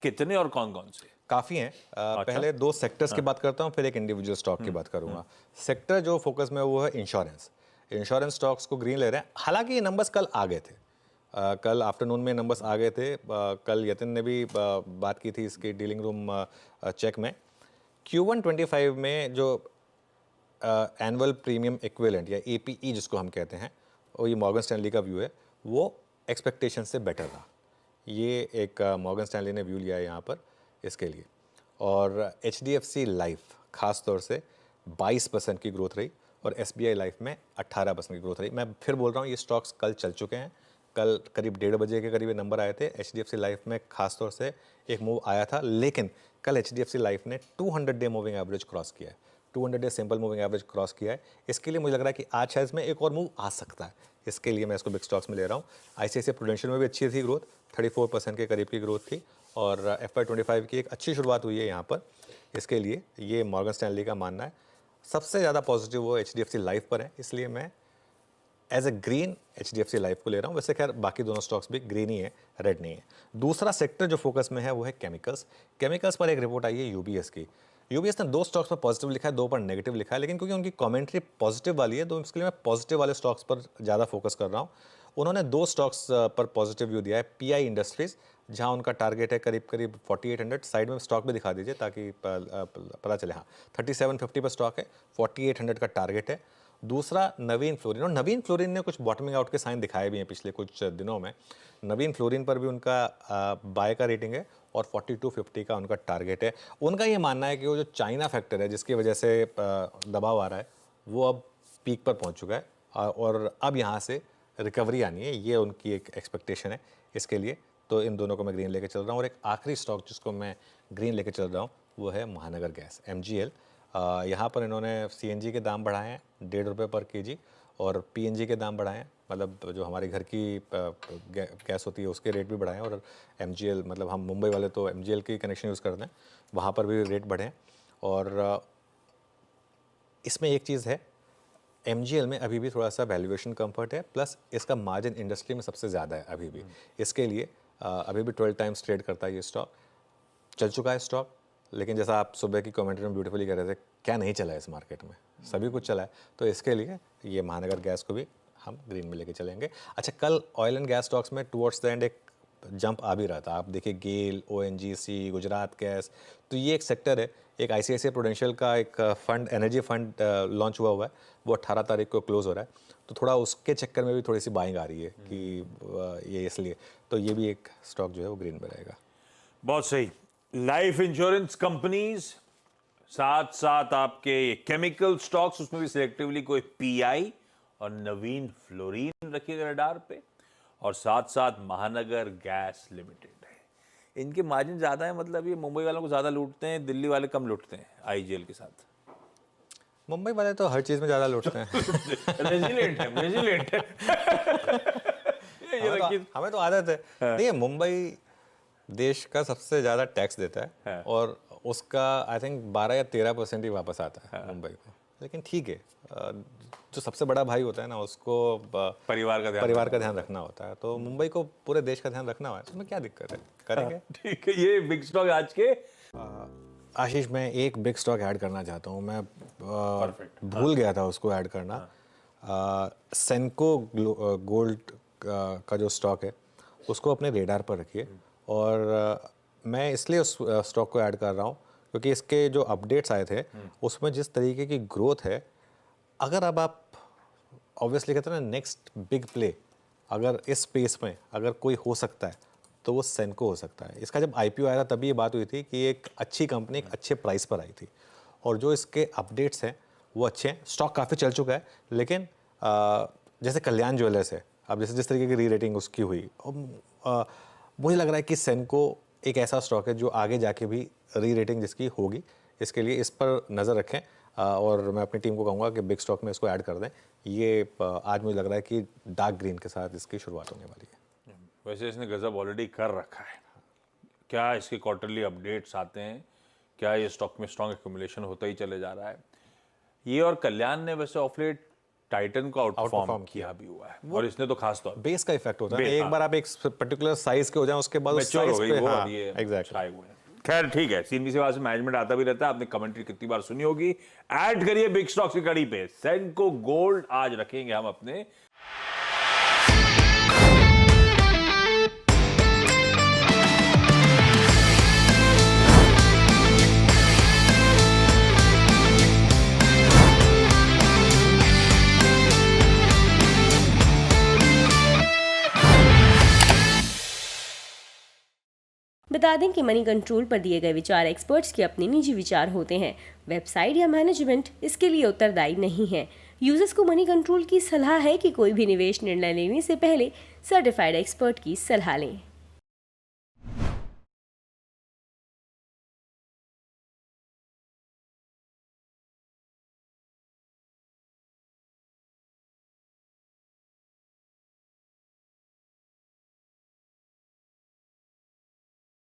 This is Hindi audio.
कितने और कौन कौन से? काफ़ी हैं। पहले दो सेक्टर्स की बात करता हूँ, फिर एक इंडिविजुअल स्टॉक की बात करूँगा। सेक्टर जो फोकस में वो है इंश्योरेंस। इंश्योरेंस स्टॉक्स को ग्रीन ले रहे हैं। हालांकि ये नंबर्स कल आ गए थे, कल आफ्टरनून में नंबर्स आ गए थे। कल यतिन ने भी बात की थी इसकी डीलिंग रूम चेक में। Q1 25 में जो एनुअल प्रीमियम इक्विवेलेंट या APE जिसको हम कहते हैं, और ये मॉर्गन स्टैनली का व्यू है, वो एक्सपेक्टेशन से बेटर रहा। ये एक मॉर्गन स्टैनली ने व्यू लिया है यहाँ पर इसके लिए। और HDFC लाइफ खास तौर से 22% की ग्रोथ रही और SBI लाइफ में 18% की ग्रोथ रही। मैं फिर बोल रहा हूँ, ये स्टॉक्स कल चल चुके हैं। कल करीब 1:30 बजे के करीब ये नंबर आए थे। HDFC लाइफ में खास तौर से एक मूव आया था, लेकिन कल HDFC लाइफ ने 200 डे मूविंग एवरेज क्रॉस किया है। 200 day simple moving average cross किया है। इसके लिए मुझे लग रहा है कि आज शायद इसमें एक और मूव आ सकता है। इसके लिए मैं इसको बिग स्टॉक्स में ले रहा हूँ। ICICI प्रूडेंशियल में भी अच्छी थी ग्रोथ, 34% के करीब की ग्रोथ थी और FY25 की एक अच्छी शुरुआत हुई है यहाँ पर। इसके लिए ये मॉर्गन स्टैनली का मानना है। सबसे ज़्यादा पॉजिटिव वो HDFC लाइफ पर है, इसलिए मैं as a green HDFC life को ले रहा हूँ। वैसे खैर बाकी दोनों स्टॉक्स भी ग्रीन ही है, रेड नहीं है। दूसरा सेक्टर जो फोकस में है वो है केमिकल्स। केमिकल्स पर एक रिपोर्ट आई है UBS की। UBS ने 2 स्टॉक्स पर पॉजिटिव लिखा है, 2 पर नेगेटिव लिखा है, लेकिन क्योंकि उनकी कमेंट्री पॉजिटिव वाली है तो इसके लिए मैं पॉजिटिव वाले स्टॉक्स पर ज़्यादा फोकस कर रहा हूँ। उन्होंने 2 स्टॉक्स पर पॉजिटिव व्यू दिया है। PI इंडस्ट्रीज, जहाँ उनका टारगेट है करीब करीब 4800। साइड में स्टॉक भी दिखा दीजिए ताकि पता चले। हाँ, 3750 पर स्टॉक है, 4800 का टारगेट है। दूसरा नवीन फ्लोरिन, और नवीन फ्लोरिन ने कुछ बॉटमिंग आउट के साइन दिखाए भी हैं पिछले कुछ दिनों में। नवीन फ्लोरिन पर भी उनका बाय का रेटिंग है और 4250 का उनका टारगेट है। उनका ये मानना है कि वो जो चाइना फैक्टर है जिसकी वजह से दबाव आ रहा है, वो अब पीक पर पहुंच चुका है और अब यहाँ से रिकवरी आनी है, ये उनकी एक एक्सपेक्टेशन है। इसके लिए तो इन दोनों को मैं ग्रीन लेके चल रहा हूँ। और एक आखिरी स्टॉक जिसको मैं ग्रीन लेके चल रहा हूँ वो है महानगर गैस, MGL। यहाँ पर इन्होंने CNG के दाम बढ़ाए हैं 1.5 रुपये पर kg और PNG के दाम बढ़ाए हैं, मतलब जो हमारे घर की गैस होती है उसके रेट भी बढ़ाए हैं। और MGL, मतलब हम मुंबई वाले तो MGL की कनेक्शन यूज़ करते हैं, वहाँ पर भी रेट बढ़े हैं। और इसमें एक चीज़ है, MGL में अभी भी थोड़ा सा वैल्यूएशन कंफर्ट है, प्लस इसका मार्जिन इंडस्ट्री में सबसे ज़्यादा है अभी भी। इसके लिए अभी भी 12 टाइम्स ट्रेड करता है ये स्टॉक। चल चुका है स्टॉक, लेकिन जैसा आप सुबह की कमेंट्री में ब्यूटीफुली कह रहे थे, क्या नहीं चला है इस मार्केट में, सभी कुछ चला है। तो इसके लिए ये महानगर गैस को भी हम ग्रीन में लेके चलेंगे। अच्छा, कल ऑयल एंड गैस स्टॉक्स में टुवर्ड्स द एंड एक जंप आ भी रहा था। आप देखिए गेल, ONGC, गुजरात गैस, तो ये एक सेक्टर है। एक ICICI प्रूडेंशियल का एक फंड, एनर्जी फंड लॉन्च हुआ है, वो 18 तारीख को क्लोज हो रहा है। तो थोड़ा उसके चक्कर में भी थोड़ी सी बाइंग आ रही है कि ये इसलिए, तो ये भी एक स्टॉक जो है वो ग्रीन में रहेगा। बहुत सही। लाइफ इंश्योरेंस कंपनीज, साथ साथ आपके केमिकल स्टॉक्स, उसमें भी सिलेक्टिवली कोई PI और नवीन फ्लोरीन रखिएगा रडार पे, और साथ साथ महानगर गैस लिमिटेड है। इनके मार्जिन ज्यादा है, मतलब ये मुंबई वालों को ज्यादा लूटते हैं, दिल्ली वाले कम लूटते हैं IGL के साथ। मुंबई वाले तो हर चीज में ज्यादा लूटते हैं। रेजिलेंट है, रेजिलेंट है। हमें तो आदत है। देखिए, मुंबई देश का सबसे ज़्यादा टैक्स देता है और उसका आई थिंक 12 या 13% ही वापस आता है मुंबई को। लेकिन ठीक है, जो सबसे बड़ा भाई होता है ना, उसको परिवार का ध्यान रखना होता है। तो मुंबई को पूरे देश का ध्यान रखना है, उसमें क्या दिक्कत है, करेंगे। ठीक है, ये बिग स्टॉक आज के। आशीष, मैं एक बिग स्टॉक ऐड करना चाहता हूँ। मैं भूल गया था उसको ऐड करना। सेंको गोल्ड का जो स्टॉक है उसको अपने रेडार पर रखिए। और मैं इसलिए उस स्टॉक को ऐड कर रहा हूँ क्योंकि इसके जो अपडेट्स आए थे उसमें जिस तरीके की ग्रोथ है, अगर अब आप ऑब्वियसली कहते हैं ना, नेक्स्ट बिग प्ले अगर इस स्पेस में अगर कोई हो सकता है तो वो सेंको हो सकता है। इसका जब IPO आया था तभी ये बात हुई थी कि एक अच्छी कंपनी एक अच्छे प्राइस पर आई थी, और जो इसके अपडेट्स हैं वो अच्छे हैं। स्टॉक काफ़ी चल चुका है, लेकिन जैसे कल्याण ज्वेलर्स है, अब जैसे जिस तरीके की री रेटिंग उसकी हुई, मुझे लग रहा है कि सेंको एक ऐसा स्टॉक है जो आगे जाके भी री रेटिंग जिसकी होगी। इसके लिए इस पर नज़र रखें और मैं अपनी टीम को कहूँगा कि बिग स्टॉक में इसको ऐड कर दें। ये आज मुझे लग रहा है कि डार्क ग्रीन के साथ इसकी शुरुआत होने वाली है। वैसे इसने गजब ऑलरेडी कर रखा है। क्या इसके क्वार्टरली अपडेट्स आते हैं, क्या ये स्टॉक में स्ट्रॉन्ग एक्यूमुलेशन होता ही चले जा रहा है। ये और कल्याण ने वैसे ऑफ लेट टाइटन को आउटपरफॉर्म Outperform किया भी हुआ है, और इसने तो खास तौर बेस का इफेक्ट होता है, बेस, एक बार आप एक पर्टिकुलर साइज के हो जाए उसके बाद उस मैच्योर हो size गई पे, वो, हाँ, और ये exactly. छाए हुए हैं। खैर ठीक है, सीएनबी से मैनेजमेंट आता भी रहता है, आपने कमेंट्री कितनी बार सुनी होगी। ऐड करिए बिग स्टॉक्स की कड़ी पे, सेंको गोल्ड आज रखेंगे हम अपने बता दें कि मनी कंट्रोल पर दिए गए विचार एक्सपर्ट्स के अपने निजी विचार होते हैं। वेबसाइट या मैनेजमेंट इसके लिए उत्तरदायी नहीं है। यूजर्स को मनी कंट्रोल की सलाह है कि कोई भी निवेश निर्णय लेने से पहले सर्टिफाइड एक्सपर्ट की सलाह लें।